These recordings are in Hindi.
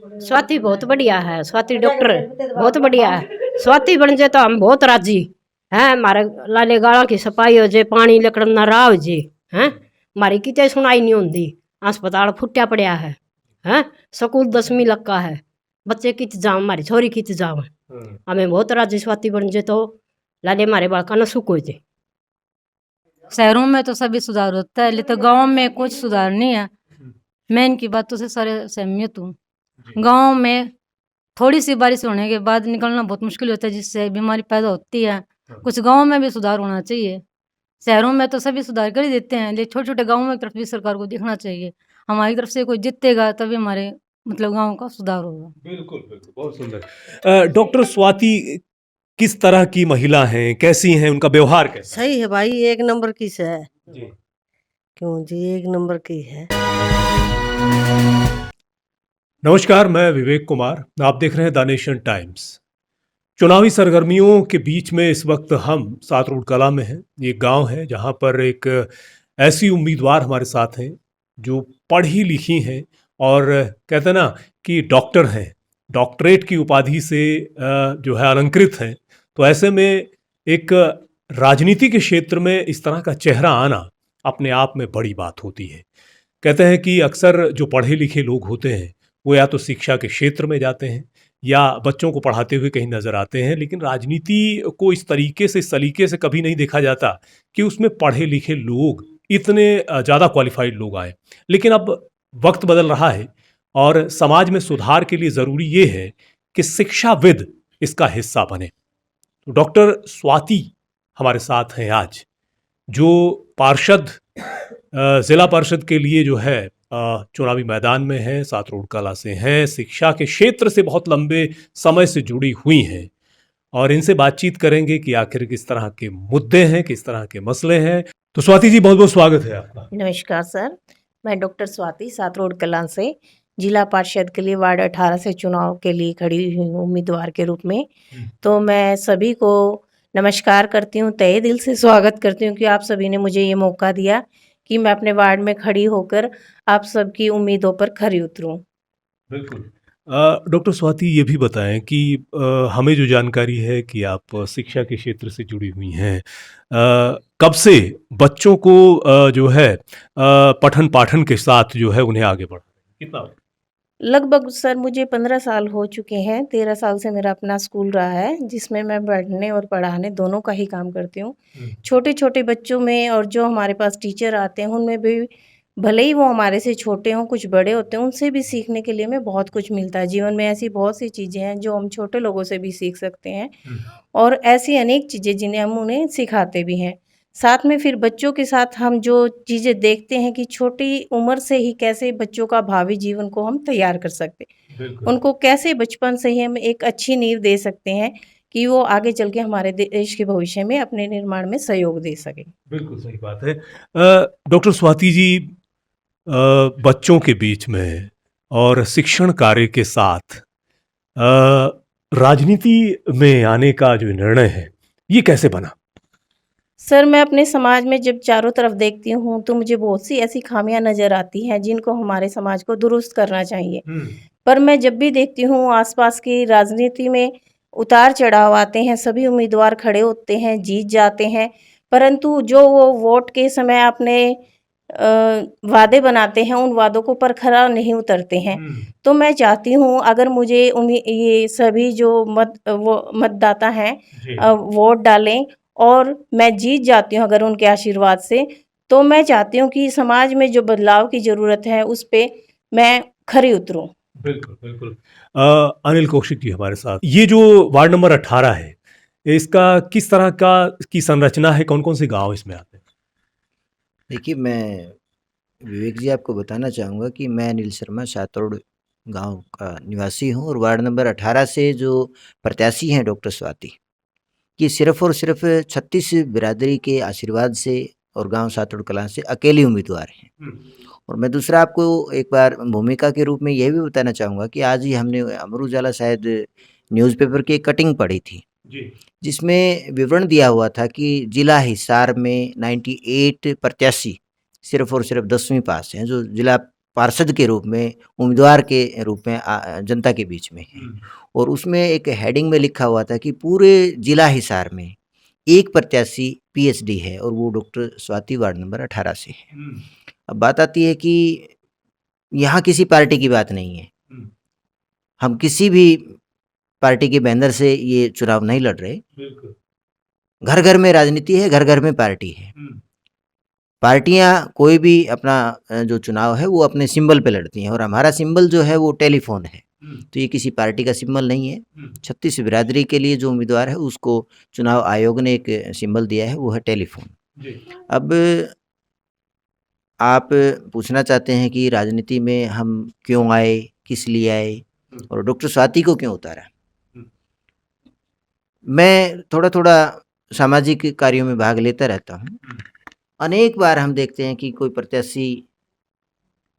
स्वाति बहुत बढ़िया है, स्वाति डॉक्टर बहुत बढ़िया है। स्वाति बन जाए तो हम बहुत राजी हैं। हमारे लाले गाला की सफाई हो जाए, पानी लकड़ना रहा हो जाए हैं। हमारी कितने सुनाई नहीं होती। अस्पताल फुटिया पड़िया है हैं। स्कूल 10वीं लक्का है, बच्चे कित जाओ, हमारी छोरी कित जाओ। हमें बहुत राजी स्वाति बन जाए तो लाले हमारे बालका न सुख हो जाए। शहरों में तो सभी सुधार होता है, लेकिन गांव में कुछ सुधार नहीं है। मैं इनकी बातों से सारे सहमत हूँ। गांव में थोड़ी सी बारिश होने के बाद निकलना बहुत मुश्किल होता है, जिससे बीमारी पैदा होती है। कुछ गांव में भी सुधार होना चाहिए। शहरों में तो सभी सुधार कर ही देते हैं, लेकिन छोटे छोटे गाँवों की तरफ भी सरकार को देखना चाहिए। हमारी तरफ से कोई जीतेगा तभी हमारे गाँव का सुधार होगा। बिल्कुल बिल्कुल, बहुत सुंदर। डॉक्टर स्वाति किस तरह की महिला हैं, कैसी हैं, उनका व्यवहार कैसा सही है भाई, एक नंबर की है जी? क्यों जी, एक नंबर की है। नमस्कार, मैं विवेक कुमार, आप देख रहे हैं द नेशन टाइम्स। चुनावी सरगर्मियों के बीच में इस वक्त हम सातरोड कला में हैं। ये गांव है जहां पर एक ऐसी उम्मीदवार हमारे साथ हैं जो पढ़ी लिखी हैं और कहते हैं ना कि डॉक्टर हैं, डॉक्टरेट की उपाधि से जो है अलंकृत हैं। तो ऐसे में एक राजनीति के क्षेत्र में इस तरह का चेहरा आना अपने आप में बड़ी बात होती है। कहते हैं कि अक्सर जो पढ़े लिखे लोग होते हैं वो या तो शिक्षा के क्षेत्र में जाते हैं या बच्चों को पढ़ाते हुए कहीं नजर आते हैं, लेकिन राजनीति को इस तरीके से, इस सलीके से कभी नहीं देखा जाता कि उसमें पढ़े लिखे लोग, इतने ज़्यादा क्वालिफाइड लोग आए। लेकिन अब वक्त बदल रहा है और समाज में सुधार के लिए ज़रूरी ये है कि शिक्षाविद इसका हिस्सा बने। तो डॉक्टर स्वाति हमारे साथ हैं आज, जो पार्षद ज़िला परिषद के लिए जो है चुनावी मैदान में है, सातरोड कला से हैं, शिक्षा के क्षेत्र से बहुत लंबे समय से जुड़ी हुई हैं और इनसे बातचीत करेंगे कि आखिर किस तरह के मुद्दे हैं, किस तरह के मसले हैं। तो स्वाति जी, बहुत बहुत स्वागत है आपका। नमस्कार सर, मैं डॉक्टर स्वाति सातरोड कला से जिला पार्षद के लिए वार्ड 18 से चुनाव के लिए खड़ी हुई हूँ उम्मीदवार के रूप में। तो मैं सभी को नमस्कार करती हूँ, तहे दिल से स्वागत करती हूँ कि आप सभी ने मुझे ये मौका दिया कि मैं अपने वार्ड में खड़ी होकर आप सबकी उम्मीदों पर खरी उतरूँ। बिल्कुल। डॉक्टर स्वाति, ये भी बताएं कि हमें जो जानकारी है कि आप शिक्षा के क्षेत्र से जुड़ी हुई हैं, कब से बच्चों को जो है पठन पाठन के साथ जो है उन्हें आगे बढ़ा कितना? लगभग सर मुझे 15 साल हो चुके हैं। 13 साल से मेरा अपना स्कूल रहा है, जिसमें मैं पढ़ने और पढ़ाने दोनों का ही काम करती हूँ। छोटे-छोटे बच्चों में और जो हमारे पास टीचर आते हैं, उनमें भी भले ही वो हमारे से छोटे हों, कुछ बड़े होते हैं, उनसे भी सीखने के लिए हमें बहुत कुछ मिलता है। जीवन में ऐसी बहुत सी चीज़ें हैं, जो हम छोटे लोगों से भी सीख सकते हैं और ऐसी अनेक चीज़ें जिन्हें हम उन्हें सिखाते भी हैं। साथ में फिर बच्चों के साथ हम जो चीज़ें देखते हैं कि छोटी उम्र से ही कैसे बच्चों का भावी जीवन को हम तैयार कर सकते हैं। उनको कैसे बचपन से ही हम एक अच्छी नींव दे सकते हैं कि वो आगे चल के हमारे देश के भविष्य में अपने निर्माण में सहयोग दे सकें। बिल्कुल सही बात है। डॉक्टर स्वाति जी, बच्चों के बीच में और शिक्षण कार्य के साथ राजनीति में आने का जो निर्णय है, ये कैसे बना? सर, मैं अपने समाज में जब चारों तरफ देखती हूँ तो मुझे बहुत सी ऐसी खामियां नज़र आती हैं जिनको हमारे समाज को दुरुस्त करना चाहिए। पर मैं जब भी देखती हूँ आसपास की राजनीति में उतार चढ़ाव आते हैं, सभी उम्मीदवार खड़े होते हैं, जीत जाते हैं, परंतु जो वो वोट के समय अपने वादे बनाते हैं, उन वादों को पर खरा नहीं उतरते हैं। तो मैं चाहती हूँ अगर मुझे ये सभी जो मतदाता हैं वोट डालें और मैं जीत जाती हूँ अगर उनके आशीर्वाद से, तो मैं चाहती हूँ कि समाज में जो बदलाव की ज़रूरत है उस पे मैं खरी उतरूँ। बिल्कुल, बिल्कुल। अनिल कौशिक जी हमारे साथ। ये जो वार्ड नंबर 18 है, इसका किस तरह की संरचना है? कौन-कौन से गाँव इसमें आते हैं? देखिए, मैं विवेक जी आपको बताना चाहूँगा कि मैं अनिल शर्मा सातरोड गाँव का निवासी हूँ और वार्ड नंबर 18 से जो प्रत्याशी हैं डॉक्टर स्वाति, ये सिर्फ़ और सिर्फ़ 36 बिरादरी के आशीर्वाद से और गाँव सातरोड कलां से अकेले उम्मीदवार हैं। और मैं दूसरा आपको एक बार भूमिका के रूप में यह भी बताना चाहूँगा कि आज ही हमने अमर उजाला शायद न्यूज़पेपर की एक कटिंग पढ़ी थी, जिसमें विवरण दिया हुआ था कि जिला हिसार में 98 प्रत्याशी सिर्फ़ और सिर्फ़ 10वीं पास हैं, जो जिला पार्षद के रूप में, उम्मीदवार के रूप में जनता के बीच में है। और उसमें एक हेडिंग में लिखा हुआ था कि पूरे जिला हिसार में एक प्रत्याशी पीएचडी है और वो डॉक्टर स्वाति वार्ड नंबर 18 से है। अब बात आती है कि यहाँ किसी पार्टी की बात नहीं है, हम किसी भी पार्टी के बैनर से ये चुनाव नहीं लड़ रहे। घर घर में राजनीति है, घर घर में पार्टी है। पार्टियां कोई भी अपना जो चुनाव है वो अपने सिंबल पे लड़ती हैं और हमारा सिंबल जो है वो टेलीफोन है। तो ये किसी पार्टी का सिंबल नहीं है। 36 बिरादरी के लिए जो उम्मीदवार है उसको चुनाव आयोग ने एक सिंबल दिया है, वो है टेलीफोन। अब आप पूछना चाहते हैं कि राजनीति में हम क्यों आए, किस लिए आए और डॉक्टर स्वाति को क्यों उतारा। मैं थोड़ा थोड़ा सामाजिक कार्यों में भाग लेता रहता हूँ। अनेक बार हम देखते हैं कि कोई प्रत्याशी,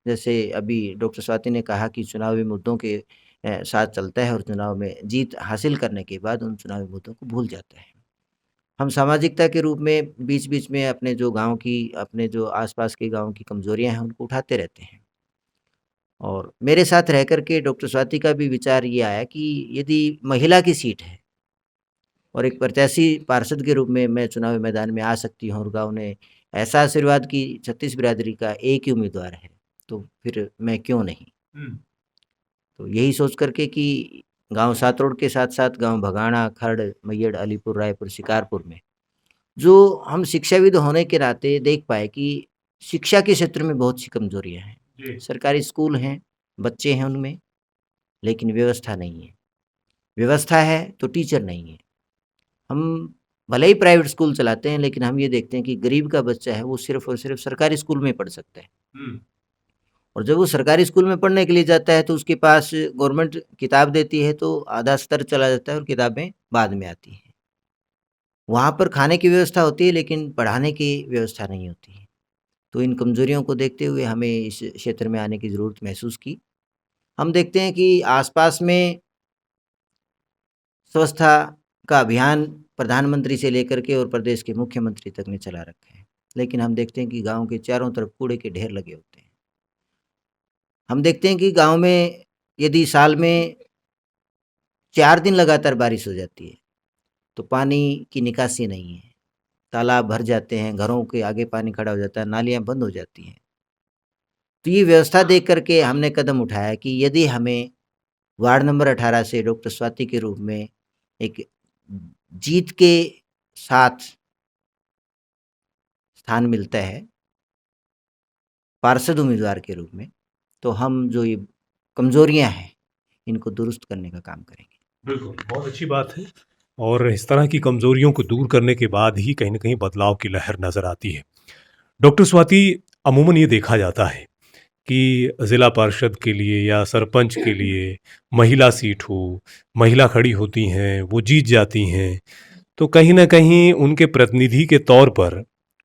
जैसे अभी डॉक्टर स्वाति ने कहा कि चुनावी मुद्दों के साथ चलता है और चुनाव में जीत हासिल करने के बाद उन चुनावी मुद्दों को भूल जाता है। हम सामाजिकता के रूप में बीच बीच में अपने जो गांव की, अपने जो आसपास के गांव की कमजोरियां हैं उनको उठाते रहते हैं। और मेरे साथ रह कर के डॉक्टर स्वाति का भी विचार ये आया कि यदि महिला की सीट है और एक प्रत्याशी पार्षद के रूप में मैं चुनावी मैदान में आ सकती हूँ और गाँव ने ऐसा आशीर्वाद की 36 बिरादरी का एक ही उम्मीदवार है, तो फिर मैं क्यों नहीं। तो यही सोच करके कि गांव सात रोड के साथ साथ गांव भगाना, खर्ड, मैयड़, अलीपुर, रायपुर, शिकारपुर में जो हम शिक्षाविद होने के नाते देख पाए कि शिक्षा के क्षेत्र में बहुत सी कमजोरियां हैं। सरकारी स्कूल हैं, बच्चे हैं उनमें, लेकिन व्यवस्था नहीं है। व्यवस्था है तो टीचर नहीं है। हम भले ही प्राइवेट स्कूल चलाते हैं, लेकिन हम ये देखते हैं कि गरीब का बच्चा है वो सिर्फ और सिर्फ सरकारी स्कूल में पढ़ सकता है। और जब वो सरकारी स्कूल में पढ़ने के लिए जाता है तो उसके पास गवर्नमेंट किताब देती है तो आधा स्तर चला जाता है और किताबें बाद में आती हैं। वहाँ पर खाने की व्यवस्था होती है लेकिन पढ़ाने की व्यवस्था नहीं होती है। तो इन कमजोरियों को देखते हुए हमें इस क्षेत्र में आने की ज़रूरत महसूस की। हम देखते हैं कि आसपास में स्वच्छता का अभियान प्रधानमंत्री से लेकर के और प्रदेश के मुख्यमंत्री तक ने चला रखा है, लेकिन हम देखते हैं कि गांव के चारों तरफ कूड़े के ढेर लगे होते हैं। हम देखते हैं कि गांव में यदि साल में 4 दिन लगातार बारिश हो जाती है तो पानी की निकासी नहीं है, तालाब भर जाते हैं, घरों के आगे पानी खड़ा हो जाता है, नालियां बंद हो जाती हैं। तो ये व्यवस्था देख करके हमने कदम उठाया कि यदि हमें वार्ड नंबर 18 से डॉक्टर स्वाति के रूप में एक जीत के साथ स्थान मिलता है पार्षद उम्मीदवार के रूप में, तो हम जो ये कमजोरियां हैं इनको दुरुस्त करने का काम करेंगे। बिल्कुल, बहुत अच्छी बात है। और इस तरह की कमजोरियों को दूर करने के बाद ही कहीं ना कहीं बदलाव की लहर नजर आती है। डॉक्टर स्वाति, अमूमन ये देखा जाता है कि ज़िला पार्षद के लिए या सरपंच के लिए महिला सीट हो, महिला खड़ी होती हैं, वो जीत जाती हैं, तो कहीं ना कहीं उनके प्रतिनिधि के तौर पर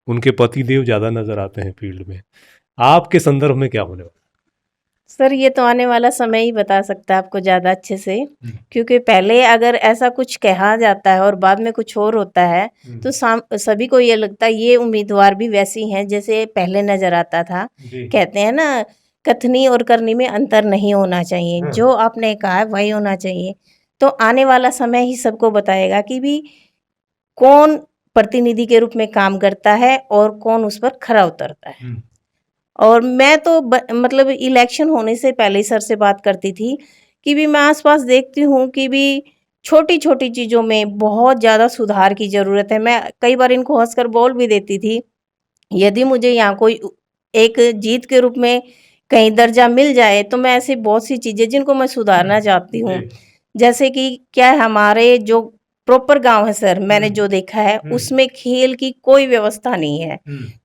उनके पतिदेव ज़्यादा नज़र आते हैं फील्ड में। आपके संदर्भ में क्या होने वाला? सर ये तो आने वाला समय ही बता सकता है आपको ज़्यादा अच्छे से, क्योंकि पहले अगर ऐसा कुछ कहा जाता है और बाद में कुछ और होता है तो सभी को ये लगता है ये उम्मीदवार भी वैसी हैं जैसे पहले नजर आता था। कहते हैं ना, कथनी और करनी में अंतर नहीं होना चाहिए। जो आपने कहा है वही होना चाहिए। तो आने वाला समय ही सबको बताएगा कि भी कौन प्रतिनिधि के रूप में काम करता है और कौन उस पर खरा उतरता है। और मैं तो मतलब इलेक्शन होने से पहले ही सर से बात करती थी कि भी मैं आसपास देखती हूँ कि भी छोटी छोटी चीज़ों में बहुत ज़्यादा सुधार की ज़रूरत है। मैं कई बार इनको हंसकर बोल भी देती थी, यदि मुझे यहाँ कोई एक जीत के रूप में कहीं दर्जा मिल जाए तो मैं ऐसी बहुत सी चीज़ें जिनको मैं सुधारना चाहती हूँ, जैसे कि क्या है, हमारे जो प्रॉपर गांव है सर, मैंने जो देखा है उसमें खेल की कोई व्यवस्था नहीं है।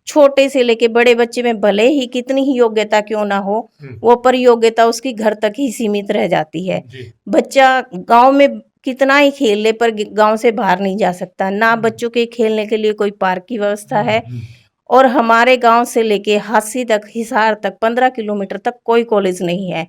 छोटे से लेके बड़े बच्चे में भले ही कितनी ही योग्यता क्यों ना हो, वो पर योग्यता उसकी घर तक ही सीमित रह जाती है। बच्चा गांव में कितना ही खेल ले पर गांव से बाहर नहीं जा सकता। ना बच्चों के खेलने के लिए कोई पार्क की व्यवस्था है, और हमारे गांव से लेके हासी तक, हिसार तक 15 किलोमीटर तक कोई कॉलेज नहीं है।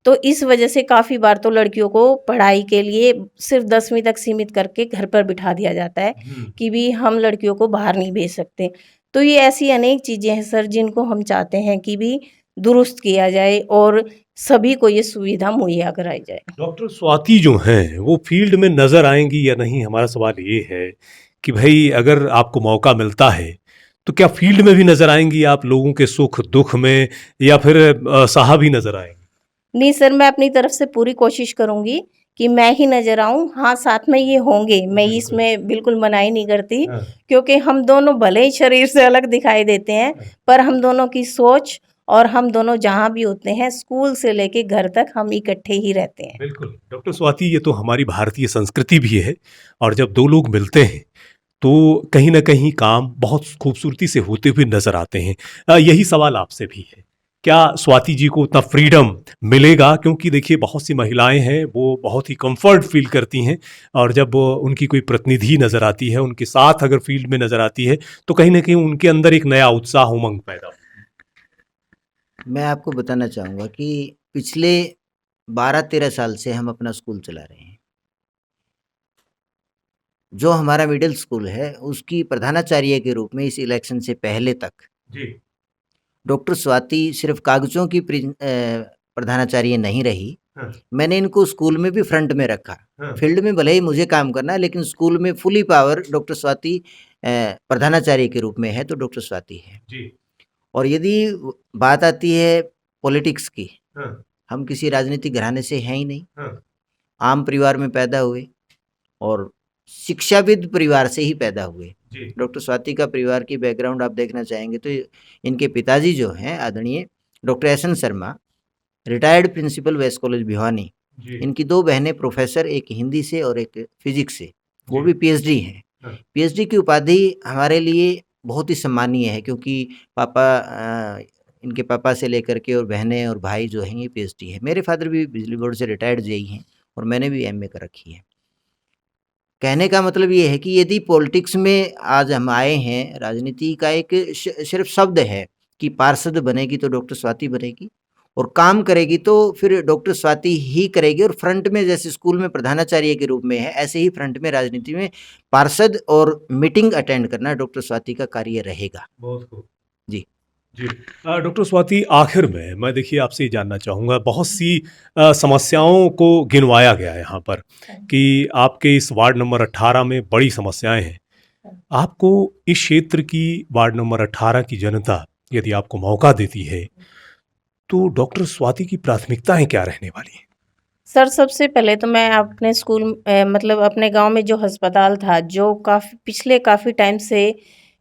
तो इस वजह से काफ़ी बार तो लड़कियों को पढ़ाई के लिए सिर्फ 10वीं तक सीमित करके घर पर बिठा दिया जाता है कि भी हम लड़कियों को बाहर नहीं भेज सकते। तो ये ऐसी अनेक चीज़ें हैं सर जिनको हम चाहते हैं कि भी दुरुस्त किया जाए और सभी को ये सुविधा मुहैया कराई जाए। डॉक्टर स्वाति जो हैं वो फील्ड में नज़र आएंगी या नहीं, हमारा सवाल ये है कि भाई अगर आपको मौका मिलता है तो क्या फील्ड में भी नज़र आएंगी आप, लोगों के सुख दुख में, या फिर साहब ही नज़र आएंगे? नहीं सर, मैं अपनी तरफ से पूरी कोशिश करूंगी कि मैं ही नजर आऊं। हाँ, साथ में ये होंगे, मैं बिल्कुल। इसमें बिल्कुल मनाही नहीं करती, हाँ, क्योंकि हम दोनों भले ही शरीर से अलग दिखाई देते हैं, पर हम दोनों की सोच और हम दोनों जहाँ भी होते हैं, स्कूल से लेके घर तक हम इकट्ठे ही रहते हैं। बिल्कुल डॉक्टर स्वाति, ये तो हमारी भारतीय संस्कृति भी है, और जब दो लोग मिलते हैं तो कहीं ना कहीं काम बहुत खूबसूरती से होते हुए नजर आते हैं। यही सवाल आपसे भी है, क्या स्वाति जी को उतना फ्रीडम मिलेगा? क्योंकि देखिए बहुत सी महिलाएं हैं वो बहुत ही कंफर्ट फील करती हैं, और जब उनकी कोई प्रतिनिधि नज़र आती है, उनके साथ अगर फील्ड में नज़र आती है, तो कहीं ना कहीं उनके अंदर एक नया उत्साह उमंग पैदा होता है। मैं आपको बताना चाहूँगा कि पिछले 12-13 साल से हम अपना स्कूल चला रहे हैं। जो हमारा मिडिल स्कूल है उसकी प्रधानाचार्य के रूप में इस इलेक्शन से पहले तक जी डॉक्टर स्वाति सिर्फ कागजों की प्रधानाचार्य नहीं रही। हाँ, मैंने इनको स्कूल में भी फ्रंट में रखा। हाँ, फील्ड में भले ही मुझे काम करना है, लेकिन स्कूल में फुली पावर डॉक्टर स्वाति प्रधानाचार्य के रूप में है तो डॉक्टर स्वाति है। जी और यदि बात आती है पॉलिटिक्स की, हाँ, हम किसी राजनीतिक घराने से हैं ही नहीं, हाँ, आम परिवार में पैदा हुए और शिक्षाविद परिवार से ही पैदा हुए। जी डॉक्टर स्वाति का परिवार की बैकग्राउंड आप देखना चाहेंगे तो इनके पिताजी जो हैं आदरणीय doctor S N Sharma, retired principal West College Bhiwani. जी इनकी दो बहनें प्रोफेसर, एक हिंदी से और एक फिजिक्स से, वो जी। भी पीएचडी हैं। हाँ। पीएचडी की उपाधि हमारे लिए बहुत ही सम्मानीय है, क्योंकि इनके पापा से लेकर के और बहनें और भाई जो हैं ये पीएचडी है। मेरे फादर भी बिजली बोर्ड से रिटायर्ड जेई हैं और मैंने भी एमए कर रखी है। कहने का मतलब ये है कि यदि पॉलिटिक्स में आज हम आए हैं, राजनीति का एक सिर्फ शब्द है कि पार्षद बनेगी तो डॉक्टर स्वाति बनेगी, और काम करेगी तो फिर डॉक्टर स्वाति ही करेगी। और फ्रंट में जैसे स्कूल में प्रधानाचार्य के रूप में है, ऐसे ही फ्रंट में राजनीति में पार्षद और मीटिंग अटेंड करना डॉक्टर स्वाति का कार्य रहेगा। बहुत खूब जी जी। डॉक्टर स्वाति, आखिर में मैं देखिए आपसे ये जानना चाहूँगा, बहुत सी समस्याओं को गिनवाया गया है यहाँ पर कि आपके इस वार्ड नंबर 18 में बड़ी समस्याएं हैं। आपको इस क्षेत्र की वार्ड नंबर 18 की जनता यदि आपको मौका देती है तो डॉक्टर स्वाति की प्राथमिकताएं क्या रहने वाली हैं? सर, सबसे पहले तो मैं अपने स्कूल मतलब अपने गांव में जो अस्पताल था, जो पिछले काफ़ी टाइम से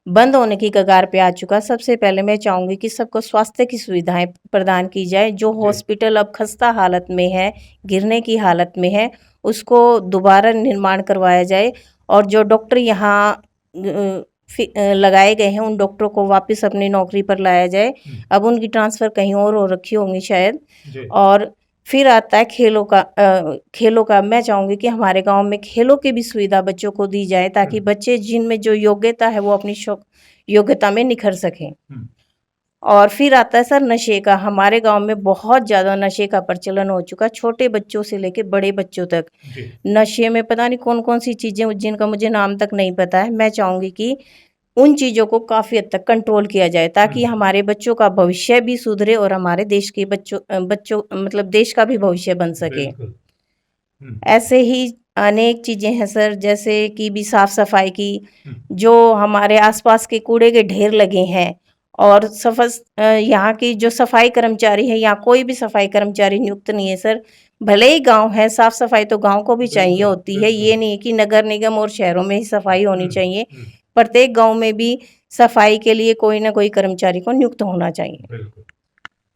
बंद होने की कगार पे आ चुका, सबसे पहले मैं चाहूँगी कि सबको स्वास्थ्य की सुविधाएं प्रदान की जाए। जो जी हॉस्पिटल अब खस्ता हालत में है, गिरने की हालत में है, उसको दोबारा निर्माण करवाया जाए, और जो डॉक्टर यहाँ लगाए गए हैं उन डॉक्टरों को वापस अपनी नौकरी पर लाया जाए। अब उनकी ट्रांसफ़र कहीं और हो रखी होंगी शायद। जी और फिर आता है खेलों का मैं चाहूँगी कि हमारे गांव में खेलों की भी सुविधा बच्चों को दी जाए, ताकि बच्चे जिनमें जो योग्यता है वो अपनी योग्यता में निखर सकें। और फिर आता है सर नशे का। हमारे गांव में बहुत ज़्यादा नशे का प्रचलन हो चुका, छोटे बच्चों से लेके बड़े बच्चों तक जी नशे में पता नहीं कौन कौन सी चीज़ें जिनका मुझे नाम तक नहीं पता है। मैं चाहूँगी कि उन चीज़ों को काफ़ी हद तक कंट्रोल किया जाए, ताकि हमारे बच्चों का भविष्य भी सुधरे और हमारे देश के बच्चों मतलब देश का भी भविष्य बन सके। बिल्कुल। ऐसे ही अनेक चीज़ें हैं सर, जैसे कि भी साफ सफाई की, जो हमारे आसपास के कूड़े के ढेर लगे हैं, और यहाँ की जो सफाई कर्मचारी है, यहाँ कोई भी सफाई कर्मचारी नियुक्त नहीं है सर। भले ही गांव है, साफ सफाई तो गांव को भी चाहिए होती है, ये नहीं है कि नगर निगम और शहरों में ही सफाई होनी चाहिए। प्रत्येक गांव में भी सफाई के लिए कोई ना कोई कर्मचारी को नियुक्त होना चाहिए। बिल्कुल।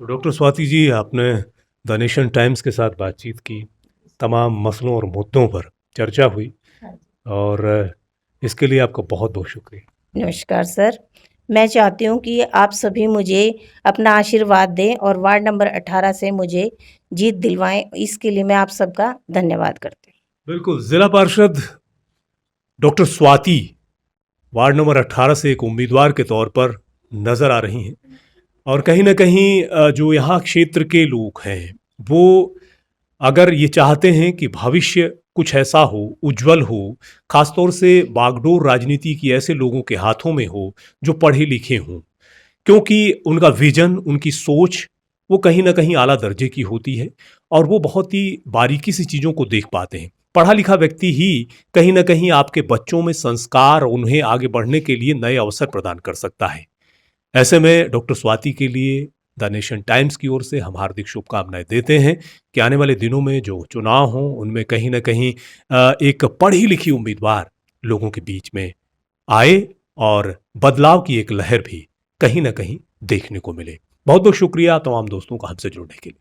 तो डॉक्टर स्वाति जी, आपने द नेशन टाइम्स के साथ बातचीत की, तमाम मसलों और मुद्दों पर चर्चा हुई, और इसके लिए आपका बहुत बहुत शुक्रिया। नमस्कार सर, मैं चाहती हूँ कि आप सभी मुझे अपना आशीर्वाद दें और वार्ड नंबर 18 से मुझे जीत दिलवाएं, इसके लिए मैं आप सबका धन्यवाद करती हूँ। बिल्कुल, जिला पार्षद डॉक्टर स्वाति वार्ड नंबर 18 से एक उम्मीदवार के तौर पर नज़र आ रही हैं, और कहीं ना कहीं जो यहाँ क्षेत्र के लोग हैं वो अगर ये चाहते हैं कि भविष्य कुछ ऐसा हो, उज्जवल हो, खासतौर से बागडोर राजनीति की ऐसे लोगों के हाथों में हो जो पढ़े लिखे हों, क्योंकि उनका विजन, उनकी सोच वो कहीं ना कहीं आला दर्जे की होती है और वो बहुत ही बारीकी से चीज़ों को देख पाते हैं। पढ़ा लिखा व्यक्ति ही कहीं ना कहीं आपके बच्चों में संस्कार, उन्हें आगे बढ़ने के लिए नए अवसर प्रदान कर सकता है। ऐसे में डॉक्टर स्वाति के लिए द नेशन टाइम्स की ओर से हम हार्दिक शुभकामनाएं देते हैं कि आने वाले दिनों में जो चुनाव हों उनमें कहीं ना कहीं एक पढ़ी लिखी उम्मीदवार लोगों के बीच में आए और बदलाव की एक लहर भी कहीं ना कहीं देखने को मिले। बहुत बहुत शुक्रिया तमाम दोस्तों का हमसे जुड़ने के लिए।